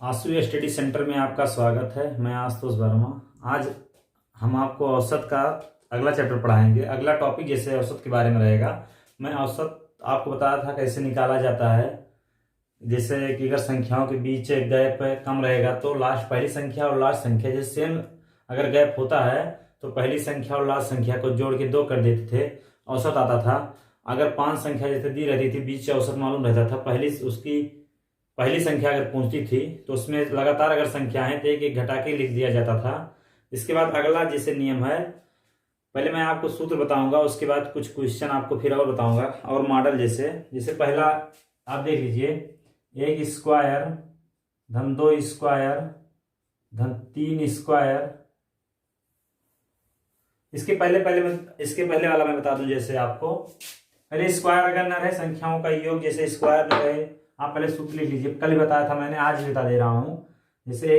आशु study centre में आपका स्वागत है। मैं आशुतोष वर्मा। आज हम आपको औसत का अगला चैप्टर पढ़ाएंगे। अगला टॉपिक जैसे औसत के बारे में रहेगा। मैं औसत आपको बताया था कैसे निकाला जाता है। जैसे कि अगर संख्याओं के बीच गैप कम रहेगा तो लास्ट पहली संख्या और लास्ट संख्या जैसे सेम अगर गैप होता है तो पहली संख्या और लास्ट संख्या को जोड़ के 2 कर देते थे, औसत आता था। अगर 5 संख्या जैसे दी रहती थी, बीच से औसत मालूम रहता था। पहली संख्या अगर पहुंचती थी तो उसमें लगातार अगर संख्या है तो एक एक घटा के लिख दिया जाता था। इसके बाद अगला जैसे नियम है, पहले मैं आपको सूत्र बताऊंगा, उसके बाद कुछ क्वेश्चन आपको फिर और बताऊंगा और मॉडल जैसे पहला आप देख लीजिए, 1 स्क्वायर धन 2 स्क्वायर धन 3 स्क्वायर। इसके पहले वाला मैं बता दूं। जैसे आपको पहले स्क्वायर अगर न रहे, संख्याओं का योग जैसे स्क्वायर न रहे, आप पहले सूत्र लिख लीजिए। कल ही बताया था मैंने, आज भी बता दे रहा हूं। जैसे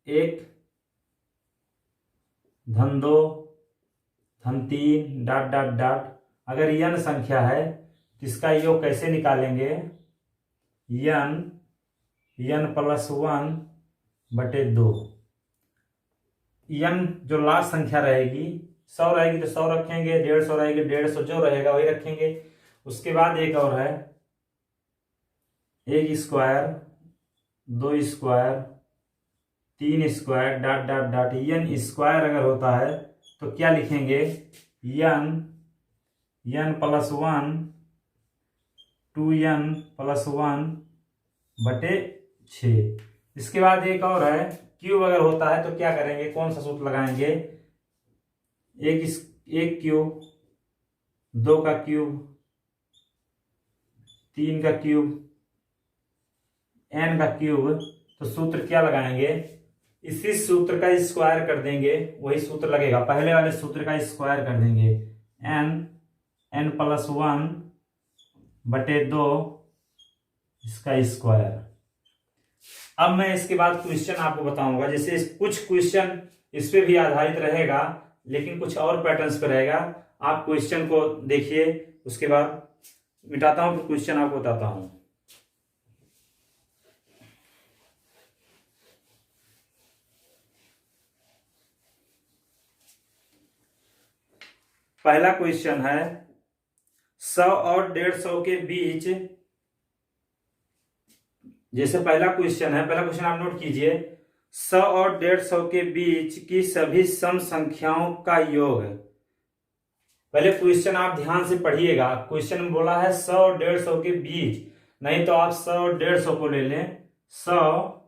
एक धन 2 धन 3 डॉट डॉट डॉट। अगर n संख्या है तो इसका योग कैसे निकालेंगे? n प्लस 1 बटे 2। n जो लास्ट संख्या रहेगी, 100 रहेगी तो 100 रखेंगे, 150 रहेगी 150, जो रहेगा वही रखेंगे। उसके बाद एक और है, 1 square 2 square 3 square dot dot dot. n square अगर होता है तो क्या लिखेंगे? n प्लस 1 2n प्लस 1 बटे 6। इसके बाद एक और है, क्यूब अगर होता है तो क्या करेंगे? कौन सा सूत्र लगाएंगे? एक क्यूब, 2 का क्यूब, 3 का क्यूब, n का क्यूब। तो सूत्र क्या लगाएंगे? इसी सूत्र का स्क्वायर कर देंगे, वही सूत्र लगेगा। पहले वाले सूत्र का स्क्वायर कर देंगे, n प्लस 1 बटे 2 इसका स्क्वायर। अब मैं इसके बाद क्वेश्चन आपको बताऊंगा। जैसे कुछ क्वेश्चन इस पे भी आधारित रहेगा, लेकिन कुछ और पैटर्न्स पे रहेगा। आप क्वेश्चन को देखिए, उसके बाद मिटाता हूं, फिर क्वेश्चन आपको बताता हूं। पहला क्वेश्चन है, 100 और 150 के बीच। जैसे पहला क्वेश्चन आप नोट कीजिए, 100 और 150 के बीच की सभी सम संख्याओं का योग। पहले क्वेश्चन आप ध्यान से पढ़िएगा। क्वेश्चन में बोला है 100 और 150 के बीच, नहीं तो आप 100 और 150 को ले लें। 100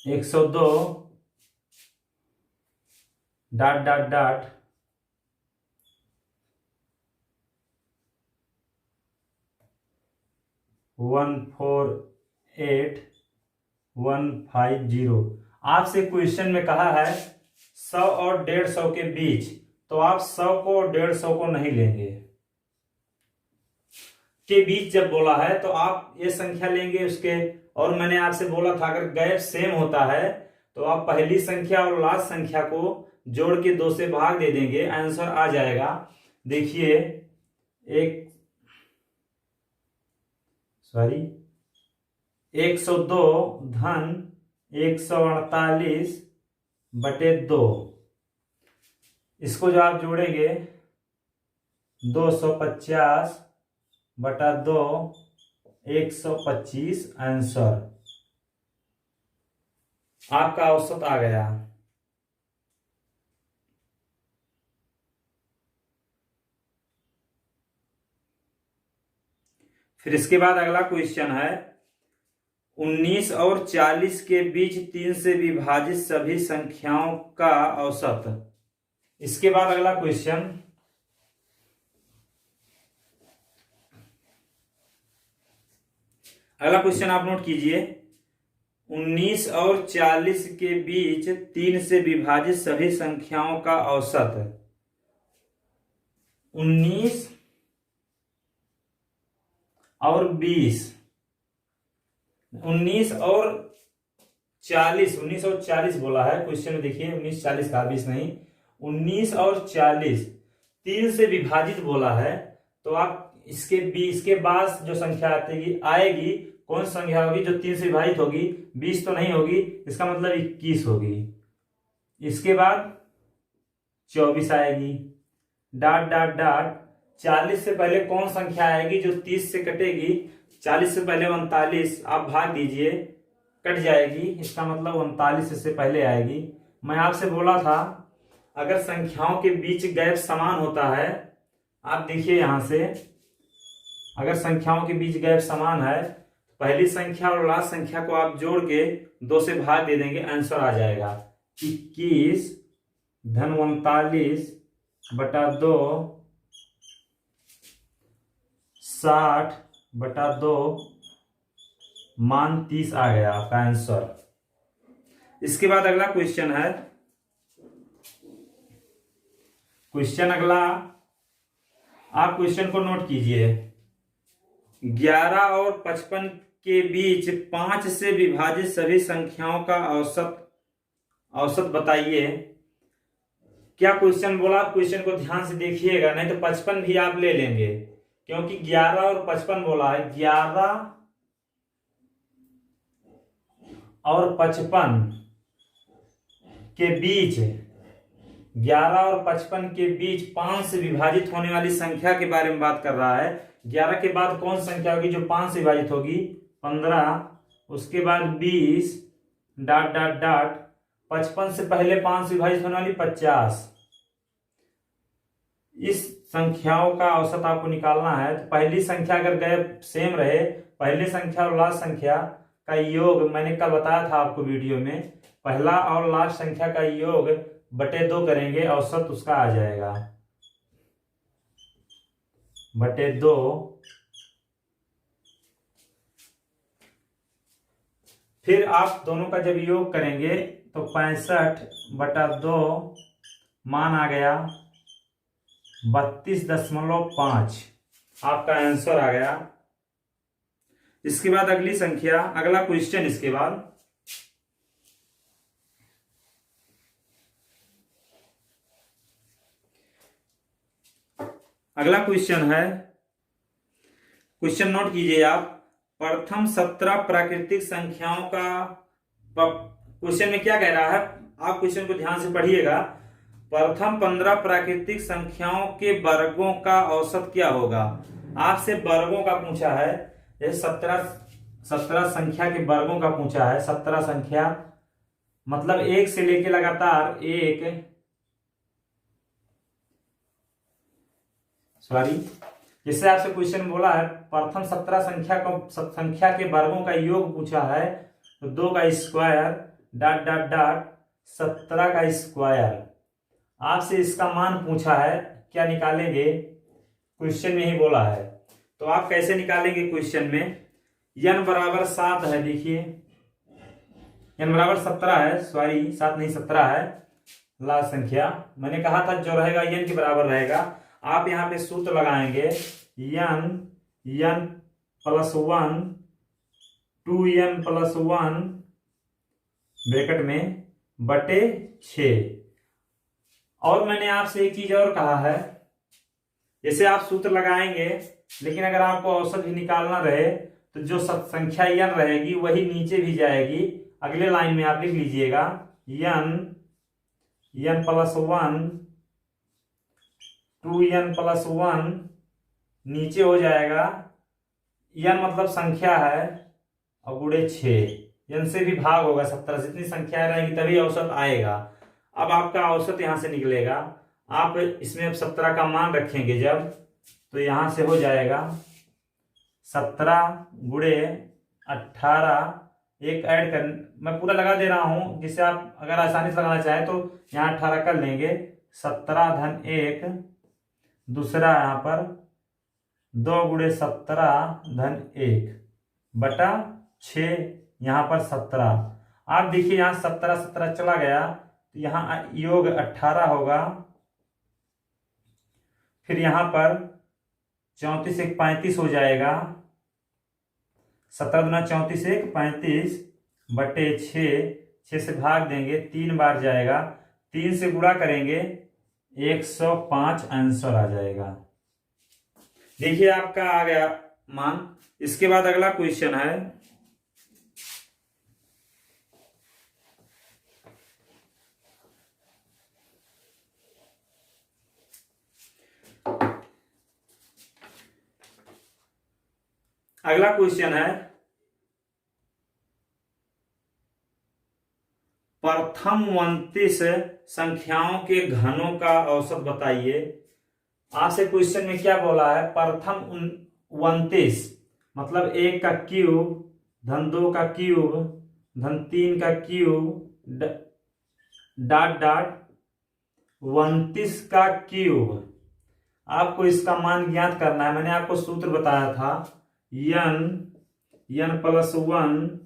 102 डॉट डॉट डॉट 148150। आपसे क्वेश्चन में कहा है 100 और 150 के बीच, तो आप 100 को और 150 को नहीं लेंगे। के बीच जब बोला है तो आप ये संख्या लेंगे उसके। और मैंने आपसे बोला था अगर गैप सेम होता है तो आप पहली संख्या और लास्ट संख्या को जोड़ के 2 से भाग दे देंगे, आंसर आ जाएगा। देखिए 102 धन 148 बटे 2। इसको जो आप जोड़ेंगे 250 बटा 2 125, आंसर आपका औसत आ गया। फिर इसके बाद अगला क्वेश्चन है, 19 और 40 के बीच 3 से विभाजित सभी संख्याओं का औसत। इसके बाद अगला क्वेश्चन आप नोट कीजिए, 19 और 40 के बीच 3 से विभाजित सभी संख्याओं का औसत। 19 और 20, 19 और 40 बोला है क्वेश्चन में। देखिए 19 40 का, 20 नहीं। 19 और 40 3 से विभाजित बोला है, तो आप इसके बाद जो संख्या आएगी कौन संख्या होगी जो 3 से विभाजित होगी? 20 तो नहीं होगी, इसका मतलब 21 होगी। इसके बाद 24 आएगी, डॉट डॉट डॉट 40 से पहले कौन संख्या आएगी जो 30 से कटेगी? 40 से पहले 39, आप भाग दीजिए, कट जाएगी, इसका मतलब 39 इससे पहले आएगी। मैं आपसे बोला था अगर संख्याओं के बीच गैप समान होता है, आप देखिए यहां से, अगर संख्याओं के बीच गैप समान है, पहली संख्या और लास्ट संख्या को आप जोड़ के 2 से भाग दे देंगे, आंसर आ जाएगा 21 धन 39 बटा 2 60 बटा 2 मान 30 आ गया आपका आंसर। इसके बाद अगला क्वेश्चन है, क्वेश्चन अगला, आप क्वेश्चन को नोट कीजिए। 11 और 55 के बीच 5 से विभाजित सभी संख्याओं का औसत बताइए। क्या क्वेश्चन बोला? क्वेश्चन को ध्यान से देखिएगा, नहीं तो 55 भी आप ले लेंगे, क्योंकि 11 और 55 बोला है। 11 और 55 के बीच, 11 और 55 के बीच 5 से विभाजित होने वाली संख्या के बारे में बात कर रहा है। 11 के बाद कौन संख्या होगी जो 5 से विभाजित होगी? 15, उसके बाद 20 डॉट डॉट डॉट 55 से पहले 5 से विभाजित होने वाली 50। इस संख्याओं का औसत आपको निकालना है। तो पहली संख्या अगर गैप सेम रहे, पहली संख्या और लास्ट संख्या का योग, मैंने कल बताया था आपको वीडियो में, पहला और लास्ट संख्या का योग बटे 2 करेंगे, औसत उसका आ जाएगा बटे 2। फिर आप दोनों का जब योग करेंगे तो 65 बटा 2 मान आ गया 32.5, आपका आंसर आ गया। इसके बाद अगली संख्या, अगला क्वेश्चन, इसके बाद अगला क्वेश्चन है, क्वेश्चन नोट कीजिए आप। प्रथम 17 प्राकृतिक संख्याओं का, क्वेश्चन में क्या कह रहा है, आप क्वेश्चन को ध्यान से पढ़िएगा। प्रथम 15 प्राकृतिक संख्याओं के वर्गों का औसत क्या होगा? आपसे वर्गों का पूछा है, जैसे 17 संख्या के वर्गों का पूछा है। 17 संख्या मतलब 1 से लेके लगातार जैसे आपसे क्वेश्चन बोला है प्रथम 17 संख्या के वर्गों का योग पूछा है, तो 2 का स्क्वायर डॉट डॉट डॉट 17 का स्क्वायर। आपसे इसका मान पूछा है, क्या निकालेंगे? क्वेश्चन में ही बोला है, तो आप कैसे निकालेंगे? क्वेश्चन में n बराबर 7 है, देखिए n बराबर 17 है, 7 नहीं 17 है लास्ट संख्या। मैंने कहा था जो रहेगा n के बराबर रहेगा। आप यहाँ पे सूत्र लगाएंगे, n plus 1 2n plus 1 bracket में बटे 6। और मैंने आपसे एक चीज और कहा है, जैसे आप सूत्र लगाएंगे, लेकिन अगर आपको औसत भी निकालना रहे तो जो संख्या n रहेगी वही नीचे भी जाएगी। अगले लाइन में आप लिख लीजिएगा n प्लस 1 2n प्लस 1 नीचे हो जाएगा, n मतलब संख्या है और गुणे 6, n से भी भाग होगा 17, जितनी संख्या रहेगी तभी औसत आएगा। अब आपका औसत यहां से निकलेगा, आप इसमें अब 17 का मान रखेंगे जब, तो यहां से हो जाएगा 17 गुणे 18, एक ऐड कर, मैं पूरा लगा दे रहा हूं जिससे आप अगर आसानी से लगाना चाहे तो यहाँ 18 कर लेंगे। 17 धन 1, दूसरा यहाँ पर 2 गुणे 17 धन 1 बटा 6, यहाँ पर 17। आप देखिए यहाँ 17 चला गया, तो यहाँ योग 18 होगा। फिर यहाँ पर 34 1 35 हो जाएगा, 17 दुना 34 1 35 बटे 6 से भाग देंगे, 3 बार जाएगा, 3 से गुणा करेंगे 105 आंसर आ जाएगा। देखिए आपका आ गया मान। इसके बाद अगला क्वेश्चन है, अगला क्वेश्चन है प्रथम 29 संख्याओं के घनों का औसत बताइए। आपसे क्वेश्चन में क्या बोला है, प्रथम 29 मतलब 1 का क्यूब धन 2 का क्यूब धन 3 का क्यूब डॉट डॉट 29 का क्यूब। आपको इसका मान ज्ञात करना है। मैंने आपको सूत्र बताया था, n प्लस 1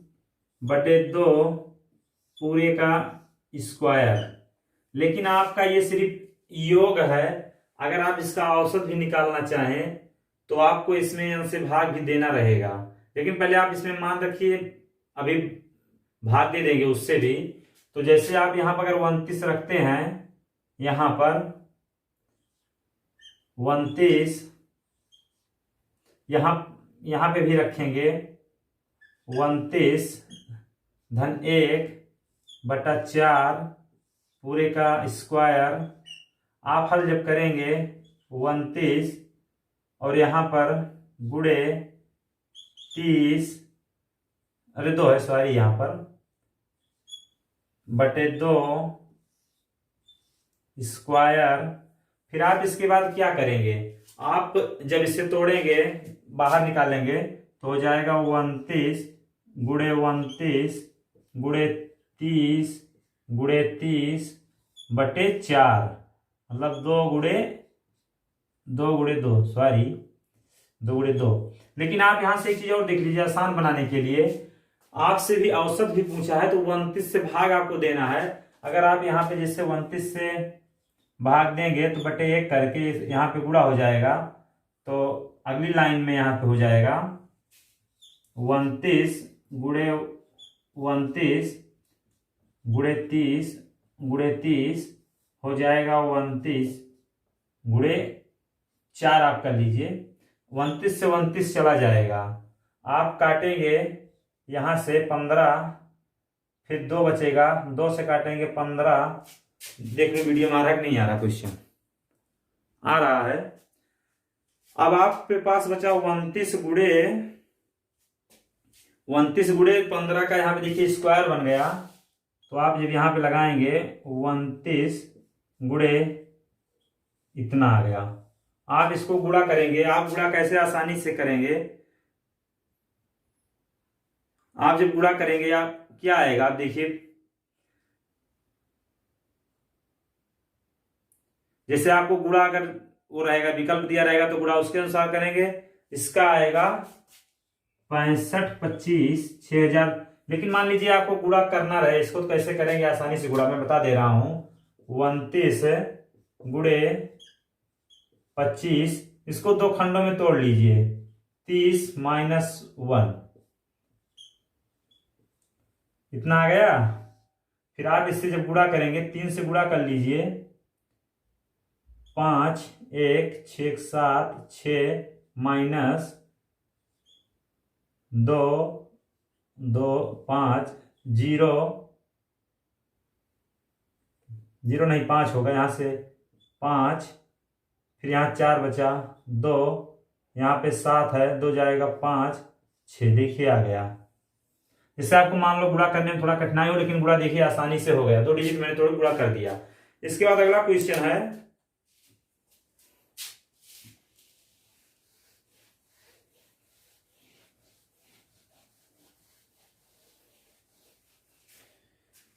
बटे 2 पूरे का स्क्वायर। लेकिन आपका ये सिर्फ योग है। अगर आप इसका औसत भी निकालना चाहें तो आपको इसमें n से भाग भी देना रहेगा। लेकिन पहले आप इसमें मान रखिए, अभी भाग दे देंगे उससे भी। तो जैसे आप यहां पर अगर 29 रखते हैं, यहां पर 29 यहां पे भी रखेंगे 29 धन 1 बटा 4 पूरे का स्क्वायर। आप हल जब करेंगे 29 और यहां पर गुणे 30, अरे 2 है सॉरी, यहां पर बटे 2 स्क्वायर। फिर आप इसके बाद क्या करेंगे, आप जब इसे तोड़ेंगे बाहर निकालेंगे तो हो जाएगा 29 गुणे 29 गुणे 30 गुणे 30 बटे 4, मतलब 2 गुणे 2 सॉरी 2 गुणे 2। लेकिन आप यहां से एक चीज और देख लीजिए, आसान बनाने के लिए आपसे भी औसत भी पूछा है तो 29 से भाग आपको देना है। अगर आप यहाँ पे जैसे 29 से भाग देंगे तो बटे 1 करके यहाँ पे गुणा हो जाएगा, तो अगली लाइन में यहाँ पे हो जाएगा 29 गुणे 29 गुणे 30 गुणे 30 हो जाएगा 29 गुणे 4। आप कर लीजिए, 29 से 29 चला जाएगा। आप काटेंगे यहां से 15, फिर 2 बचेगा, 2 से काटेंगे 15। देख लो वीडियो में आ रहा है कि नहीं आ रहा, क्वेश्चन आ रहा है। अब आपके पास बचा 29 गुणे 15 का, यहाँ पे देखिए स्क्वायर बन गया। तो आप जब यहाँ पे लगाएंगे 29 गुणे इतना आ गया। आप इसको गुणा करेंगे, आप गुणा कैसे आसानी से करेंगे, आप जब गुणा करेंगे आप क्या आएगा, आप देखिए जैसे आपको गुणा अगर वो रहेगा विकल्प दिया रहेगा तो गुणा उसके अनुसार करेंगे। इसका आएगा 65 25 6000। लेकिन मान लीजिए आपको गुणा करना रहे, इसको तो कैसे करेंगे आसानी से गुणा मैं बता दे रहा हूं। 29 गुणे 25, इसको 2 खंडों में तोड़ लीजिए, 30 माइनस 1 इतना आ गया। फिर आप इससे जब गुणा करेंगे 3 से गुणा कर लीजिए, 5 1 6 7 6 माइनस 2 2 5 0 0 नहीं 5 होगा, यहाँ से 5, फिर यहाँ 4 बचा, 2 यहाँ पे 7 है, 2 जाएगा 5 6। देखिए आ गया। इससे आपको मान लो गुणा करने में थोड़ा कठिनाई हो, लेकिन गुणा देखिए आसानी से हो गया। 2 डिजिट मैंने थोड़ा गुणा कर दिया। इसके बाद अगला क्वेश्चन है,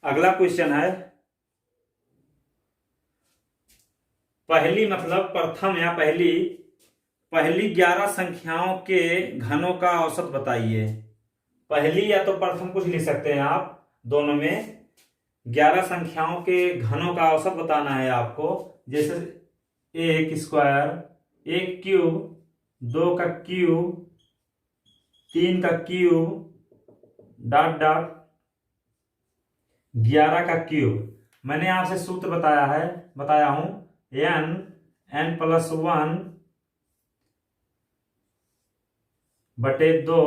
अगला क्वेश्चन है पहली मतलब प्रथम या पहली 11 संख्याओं के घनों का औसत बताइए। पहली या तो प्रथम कुछ लिख सकते हैं आप, दोनों में 11 संख्याओं के घनों का औसत बताना है आपको। जैसे 1 स्क्वायर, 1 क्यूब, 2 का क्यूब, 3 का क्यूब डॉट डॉट 11 का क्यूब। मैंने आपसे सूत्र बताया हूं, n प्लस 1 बटे 2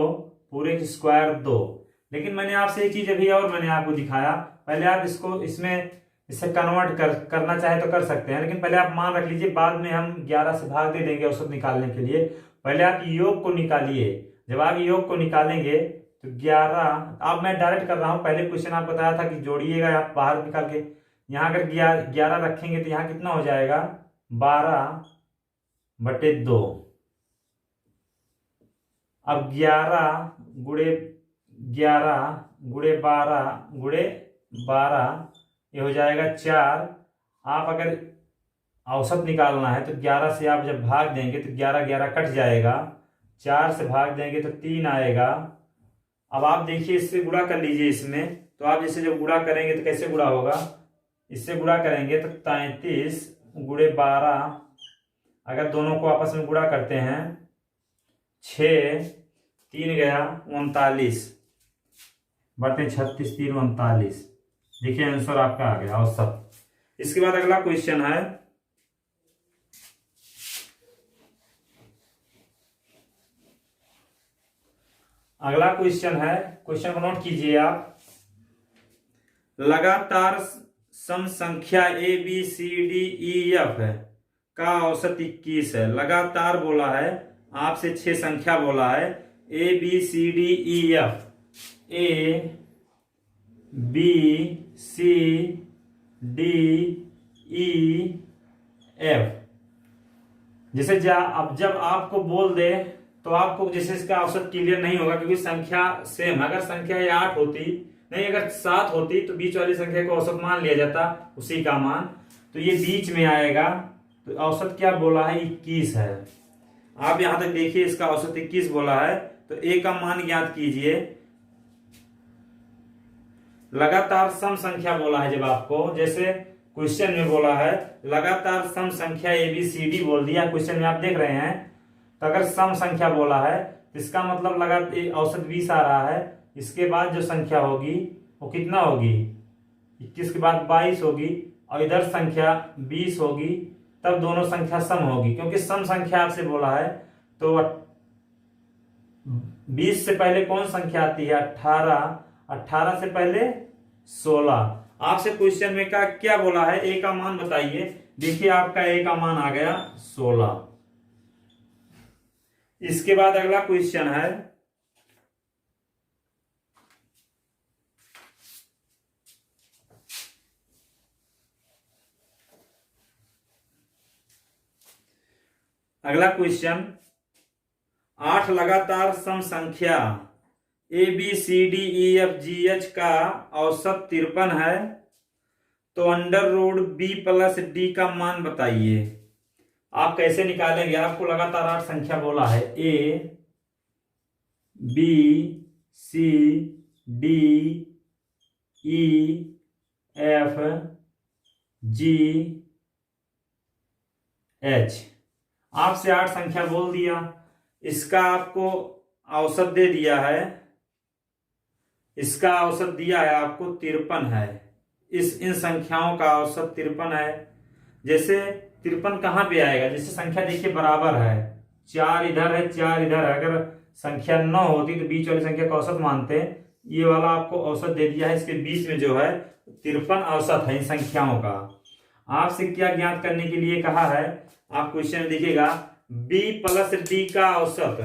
पूरे की स्क्वायर 2। लेकिन मैंने आपसे एक चीज अभी और मैंने आपको दिखाया, पहले आप इसको इसे कन्वर्ट करना चाहे तो कर सकते हैं, लेकिन पहले आप मान रख लीजिए, बाद में हम 11 से भाग दे देंगे औसत निकालने के लिए। पहले आप योग को निकालिए। जब आप योग को निकालेंगे तो 11, अब मैं डायरेक्ट कर रहा हूं, पहले क्वेश्चन आप बताया था कि जोड़िएगा आप बाहर निकाल के। यहाँ अगर 11 रखेंगे तो यहाँ कितना हो जाएगा, 12/2। अब 11 × 12 × 12 ये हो जाएगा 4। आप अगर औसत निकालना है तो 11 से आप जब भाग देंगे तो 11 कट जाएगा, 4 से भाग देंगे तो 3 आएगा। अब आप देखिए, इससे गुणा कर लीजिए इसमें, तो आप जैसे जब गुणा करेंगे तो कैसे गुणा होगा, इससे गुणा करेंगे तो 33×12, अगर दोनों को आपस में गुणा करते हैं 6, 3 गया 39 बटे 36, 3 39। देखिए आंसर आपका आ गया औसत। इसके बाद अगला क्वेश्चन है, क्वेश्चन को नोट कीजिए आप। लगातार सम संख्या A B C D E F का औसत 21 है। लगातार बोला है, आपसे 6 संख्या बोला है, A B C D E F, A B C D E F. जैसे अब जब आपको बोल दे तो आपको जैसे इसका औसत क्लियर नहीं होगा, क्योंकि संख्या सेम। अगर संख्या ये 8 होती, नहीं अगर 7 होती तो बीच वाली संख्या को औसत मान लिया जाता, उसी का मान, तो ये बीच में आएगा। तो औसत क्या बोला है, 21 है। आप यहां तक देखिए, इसका औसत 21 बोला है, तो ए का मान ज्ञात कीजिए। लगातार सम संख्या बोला है, जब आपको जैसे क्वेश्चन में बोला है लगातार सम संख्या ए बी सी डी बोल दिया क्वेश्चन में, आप देख रहे हैं। तो अगर सम संख्या बोला है तो इसका मतलब लगातार औसत 20 आ रहा है। इसके बाद जो संख्या होगी वो कितना होगी, 21 के बाद 22 होगी, और इधर संख्या 20 होगी, तब दोनों संख्या सम होगी। क्योंकि सम संख्या आपसे बोला है, तो 20 से पहले कौन संख्या आती है, 18, 18 से पहले 16। आपसे क्वेश्चन में का क्या बोला है, ए का मान बताइए। देखिए आपका ए का मान आ गया 16। इसके बाद अगला क्वेश्चन है, अगला क्वेश्चन 8 लगातार सम संख्या A B C D E F G H का औसत 53 है, तो √b+d का मान बताइए। आप कैसे निकालेंगे, आपको लगातार 8 संख्या बोला है, A B C D E F G H, आपसे 8 संख्या बोल दिया, इसका आपको औसत दे दिया है, इसका औसत दिया है आपको 53 है। इन संख्याओं का औसत 53 है। जैसे 53 कहां पे आएगा, जैसे संख्या देखिए बराबर है, 4 इधर है 4 इधर है, अगर संख्या 9 होती तो बीच वाली संख्या का औसत मानते। ये वाला आपको औसत दे दिया है, इसके बीच में जो है 53 औसत है इन संख्याओं का। आपसे क्या ज्ञात करने के लिए कहा है, आप क्वेश्चन में देखिएगा, b+d का औसत।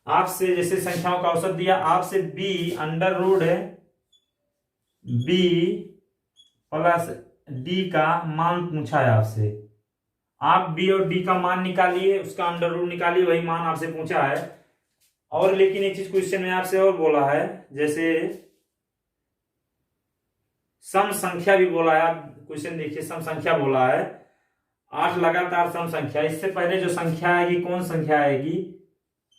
आपसे जैसे संख्याओं का औसत दिया, आपसे b+d का मान पूछा है आपसे। आप b और d का मान निकालिए, उसका √, निकालिए, वही मान आपसे पूछा है। और लेकिन एक चीज क्वेश्चन में आपसे और बोला है, जैसे सम संख्या भी बोला है। आप क्वेश्चन देखिए, सम संख्या बोला है, 8 लगातार सम संख्या, इससे पहले जो संख्या आएगी कौन संख्या आएगी,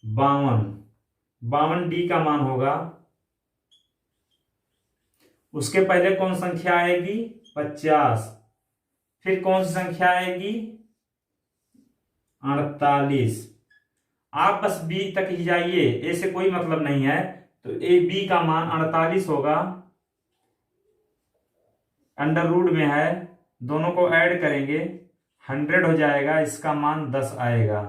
52 डी का मान होगा। उसके पहले कौन संख्या आएगी, 50, फिर कौन सी संख्या आएगी, 48। आप बस बी तक ही जाइए, ए से कोई मतलब नहीं है, तो ए बी का मान 48 होगा, √, में है, दोनों को ऐड करेंगे 100 हो जाएगा, इसका मान 10 आएगा।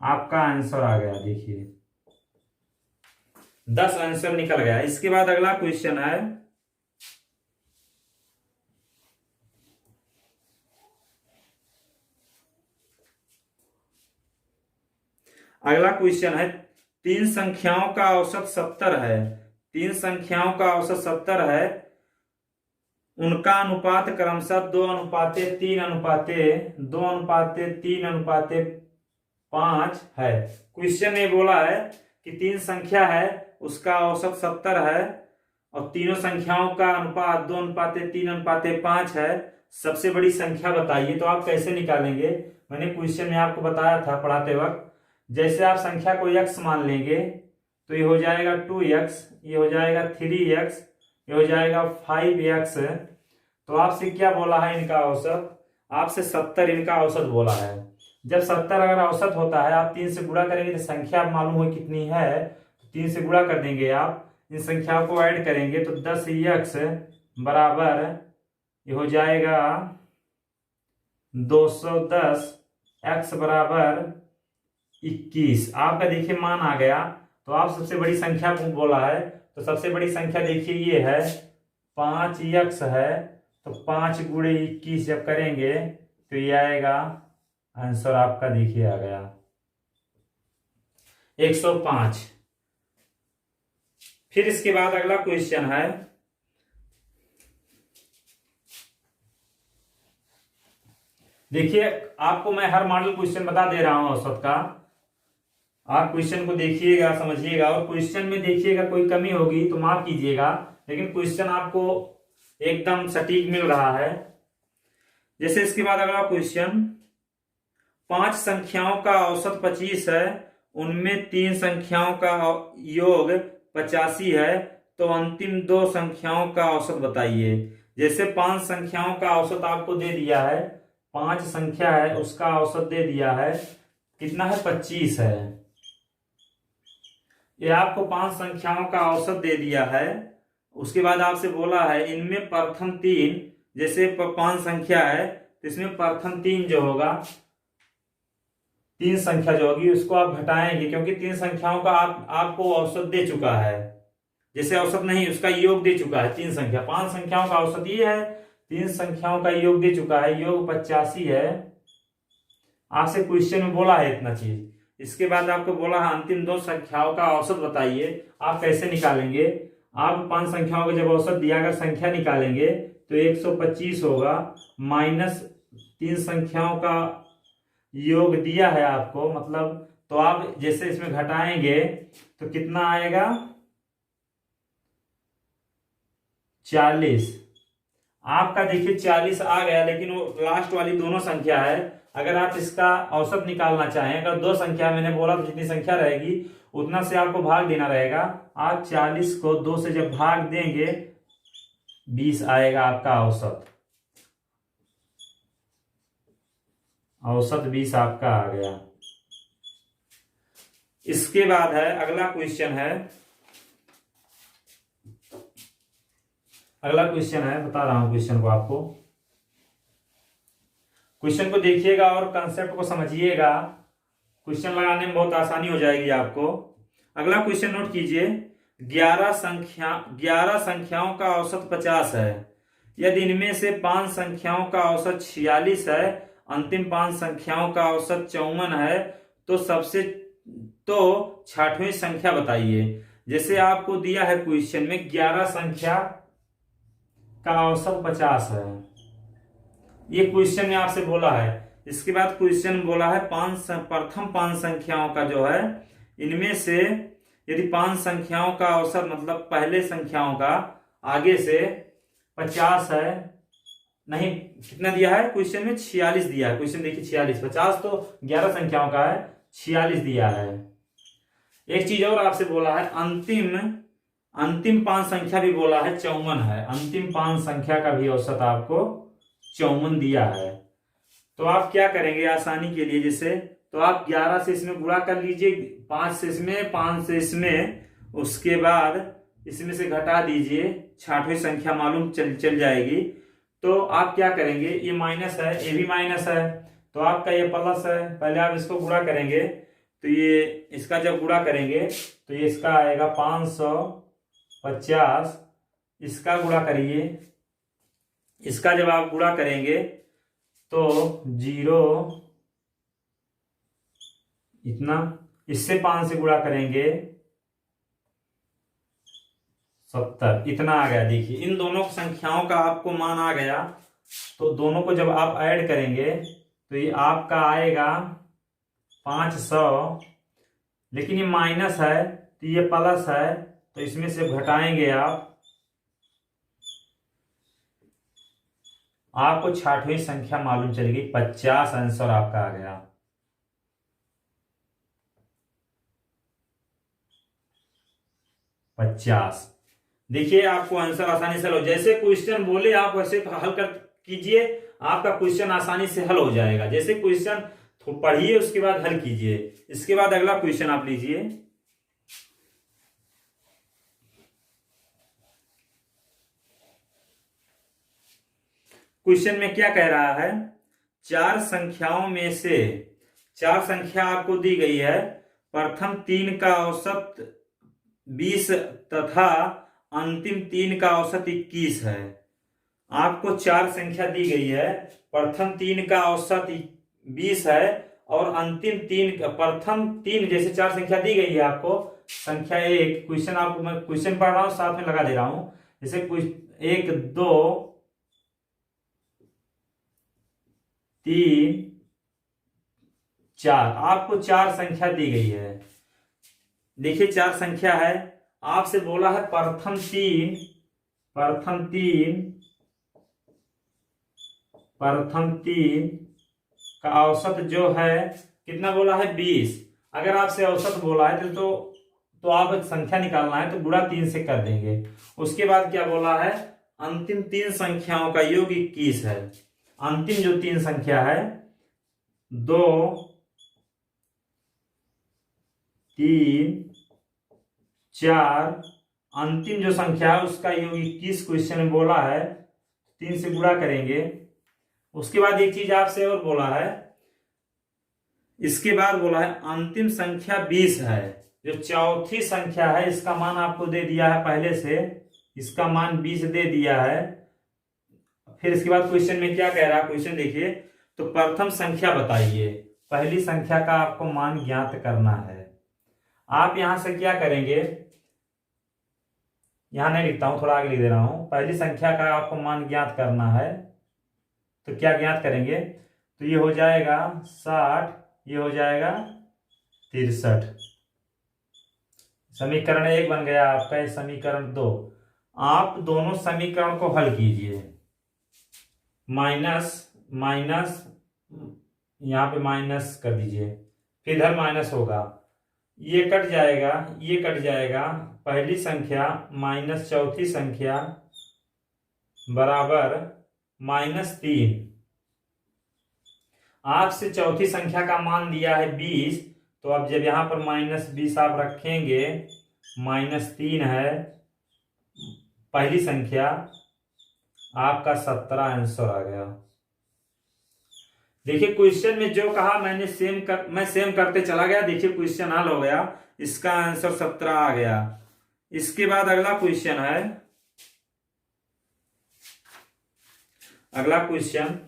आपका आंसर आ गया। देखिए 10 आंसर निकल गया। इसके बाद अगला क्वेश्चन है, अगला क्वेश्चन है, तीन संख्याओं का औसत 70 है। तीन संख्याओं का औसत 70 है, उनका अनुपात क्रमशः 2:3:2:3:5 है। क्वेश्चन में बोला है कि तीन संख्या है, उसका औसत 70 है और तीनों संख्याओं का अनुपात 2:3:5 है। सबसे बड़ी संख्या बताइए। तो आप कैसे निकालेंगे, मैंने क्वेश्चन में आपको बताया था पढ़ाते वक्त। जैसे आप संख्या को x मान लेंगे तो ये हो जाएगा 2x, ये हो जाएगा 3x, ये हो जाएगा 5x। तो आपसे क्या बोला है इनका औसत, आपसे 70 इनका औसत बोला है। जब 70 अगर औसत होता है, आप 3 से गुणा करेंगे तो संख्या मालूम हो कितनी है, 3 से गुणा कर देंगे। आप इन संख्याओं को ऐड करेंगे तो 10x बराबर ये हो जाएगा 210, x बराबर 21। आपका देखिए मान आ गया। तो आप सबसे बड़ी संख्या को बोला है, तो सबसे बड़ी संख्या देखिए ये है 5x है। तो 5 गुणे 21 जब करेंगे तो ये आएगा, आंसर आपका देखिए आ गया 105। फिर इसके बाद अगला क्वेश्चन है, देखिए आपको मैं हर मॉडल क्वेश्चन बता दे रहा हूं औसत का। आप क्वेश्चन को देखिएगा, समझिएगा, और क्वेश्चन में देखिएगा कोई कमी होगी तो माफ कीजिएगा, लेकिन क्वेश्चन आपको एकदम सटीक मिल रहा है। जैसे इसके बाद अगला क्वेश्चन, 5 संख्याओं का औसत 25 है, उनमें 3 संख्याओं का योग 85 है, तो अंतिम 2 संख्याओं का औसत बताइए। जैसे 5 संख्याओं का औसत आपको दे दिया है, 5 संख्या है उसका औसत दे दिया है, कितना है 25 है। ये आपको 5 संख्याओं का औसत दे दिया है। उसके बाद आपसे बोला है इनमें प्रथम 3, जैसे 5 संख्या है तो इसमें प्रथम 3 जो होगा, 3 संख्या जो होगी उसको आप घटाएंगे, क्योंकि 3 संख्याओं का आपको औसत दे चुका है। जैसे औसत नहीं, उसका योग दे चुका है। 3 संख्या, 5 संख्याओं का औसत ये है, 3 संख्याओं का योग दे चुका है, योग 85 है। आपसे क्वेश्चन में बोला है इतना चीज। इसके बाद आपको बोला है अंतिम 2 संख्याओं का औसत बताइए। आप कैसे निकालेंगे, आप 5 संख्याओं का जब औसत दिया, अगर संख्या निकालेंगे तो 125 होगा, माइनस 3 संख्याओं का योग दिया है आपको, मतलब तो आप जैसे इसमें घटाएंगे तो कितना आएगा 40। आपका देखिए 40 आ गया, लेकिन वो लास्ट वाली दोनों संख्या है। अगर आप इसका औसत निकालना चाहें, अगर 2 संख्या मैंने बोला तो जितनी संख्या रहेगी उतना से आपको भाग देना रहेगा। आप 40 को 2 से जब भाग देंगे 20 आएगा आपका औसत। औसत 20 आपका आ गया। इसके बाद है अगला क्वेश्चन है, अगला क्वेश्चन है, बता रहा हूं क्वेश्चन को आपको। क्वेश्चन को देखिएगा और कंसेप्ट को समझिएगा, क्वेश्चन लगाने में बहुत आसानी हो जाएगी आपको। अगला क्वेश्चन नोट कीजिए, 11 संख्याओं का औसत 50 है, यदि इनमें से 5 संख्याओं का औसत 46 है, अंतिम 5 संख्याओं का औसत 54 है, तो 6ठवीं संख्या बताइए। जैसे आपको दिया है क्वेश्चन में 11 संख्या का औसत 50 है, ये क्वेश्चन में आपसे बोला है। इसके बाद क्वेश्चन बोला है प्रथम 5 संख्याओं का जो है, इनमें से यदि 5 संख्याओं का औसत, मतलब पहले संख्याओं का आगे से 50 है, नहीं कितना दिया है क्वेश्चन में 46 दिया है। क्वेश्चन देखिए 46, 50 तो 11 संख्याओं का है, 46 दिया है। एक चीज और आपसे बोला है, अंतिम 5 संख्या भी बोला है 54 है, अंतिम 5 संख्या का भी औसत आपको 54 दिया है। तो आप क्या करेंगे आसानी के लिए, जैसे तो आप 11 से इसमें गुणा कर लीजिए, 5 से इसमें, 5 से इसमें, उसके बाद इसमें से घटा दीजिए, 6ठवीं संख्या मालूम चल जाएगी। तो आप क्या करेंगे, ये माइनस है, ये भी माइनस है, तो आपका ये प्लस है। पहले आप इसको गुणा करेंगे तो ये इसका जब गुणा करेंगे तो ये इसका आएगा 550। इसका गुणा करिए, इसका जब आप गुणा करेंगे तो 0 इतना, इससे 5 से गुणा करेंगे 70, इतना आ गया। देखिए इन दोनों संख्याओं का आपको मान आ गया, तो दोनों को जब आप ऐड करेंगे तो ये आपका आएगा 500। लेकिन ये माइनस है तो ये प्लस है, तो इसमें से घटाएंगे आपको 66वीं संख्या मालूम चलेगी, 50 आंसर आपका आ गया। पचास। देखिए आपको आंसर आसानी से हल हो, जैसे क्वेश्चन बोले आप वैसे हल कर कीजिए, आपका क्वेश्चन आसानी से हल हो जाएगा। जैसे क्वेश्चन पढ़िए उसके बाद हल कीजिए। इसके बाद अगला क्वेश्चन आप लीजिए। क्वेश्चन में क्या कह रहा है, चार संख्याओं में से 4 संख्या आपको दी गई है, प्रथम 3 का औसत 20 तथा अंतिम 3 का औसत 21 है। आपको 4 संख्या दी गई है, प्रथम 3 का औसत 20 है और अंतिम 3 प्रथम 3 जैसे 4 संख्या दी गई है आपको। संख्या 1 क्वेश्चन आपको मैं क्वेश्चन पढ़ रहा हूं साथ में लगा दे रहा हूं। जैसे 1 2 3 4 आपको 4 संख्या दी गई है। देखिए 4 संख्या है, आपसे बोला है प्रथम 3 का औसत जो है कितना बोला है 20। अगर आपसे औसत बोला है तो आप संख्या निकालना है तो गुणा 3 से कर देंगे। उसके बाद क्या बोला है, अंतिम 3 संख्याओं का योग 21 है। अंतिम जो 3 संख्या है 2 3 4, अंतिम जो संख्या है उसका योग 21 क्वेश्चन में बोला है, 3 से गुणा करेंगे। उसके बाद एक चीज आपसे और बोला है, इसके बाद बोला है अंतिम संख्या 20 है। जो चौथी संख्या है इसका मान आपको दे दिया है पहले से, इसका मान 20 दे दिया है। फिर इसके बाद क्वेश्चन में क्या कह रहा है, क्वेश्चन देखिए, तो प्रथम संख्या बताइए। पहली संख्या का आपको मान ज्ञात करना है। आप यहां से क्या करेंगे, यहां नहीं लिखता हूं, थोड़ा आगे लिख दे रहा हूं। पहली संख्या का आपको मान ज्ञात करना है, तो क्या ज्ञात करेंगे, तो ये हो जाएगा 60, ये हो जाएगा 63। समीकरण 1 बन गया आपका, ये समीकरण 2। आप दोनों समीकरण को हल कीजिए। माइनस माइनस यहां पे माइनस कर दीजिए, फिर इधर माइनस होगा, ये कट जाएगा, ये कट जाएगा। पहली संख्या माइनस चौथी संख्या बराबर -3। आपसे चौथी संख्या का मान दिया है 20, तो अब जब यहां पर -20 आप रखेंगे, -3 है पहली संख्या, आपका 17 आंसर आ गया। देखिए क्वेश्चन में जो कहा मैंने मैं सेम करते चला गया। देखिए क्वेश्चन हल हो गया, इसका आंसर 17 आ गया। इसके बाद अगला क्वेश्चन है, अगला क्वेश्चन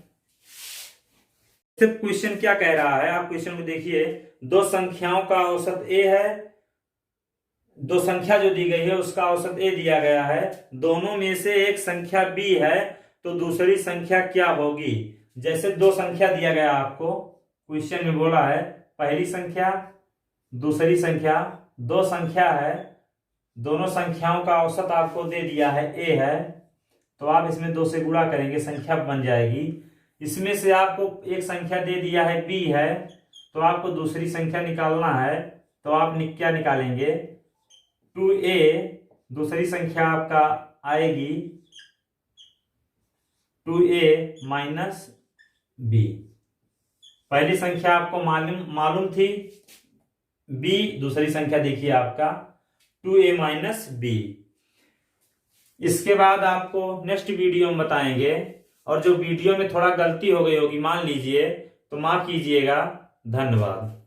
क्या कह रहा है, आप क्वेश्चन को देखिए। दो संख्याओं का औसत a है, दो संख्या जो दी गई है उसका औसत a दिया गया है। दोनों में से एक संख्या b है, तो दूसरी संख्या क्या होगी। जैसे दो संख्या दिया गया आपको, क्वेश्चन में बोला है पहली संख्या दूसरी संख्या, दो संख्या है, दोनों संख्याओं का औसत आपको दे दिया है a है, तो आप इसमें 2 से गुणा करेंगे, संख्या बन जाएगी। इसमें से आपको एक संख्या दे दिया है b है, तो आपको दूसरी संख्या निकालना है, तो आप क्या निकालेंगे, 2a, दूसरी संख्या आपका आएगी 2a माइनस b। पहली संख्या आपको मालूम थी b, दूसरी संख्या देखिए आपका 2a माइनस b। इसके बाद आपको नेक्स्ट वीडियो में बताएंगे, और जो वीडियो में थोड़ा गलती हो गई होगी मान लीजिए, तो माफ कीजिएगा। धन्यवाद।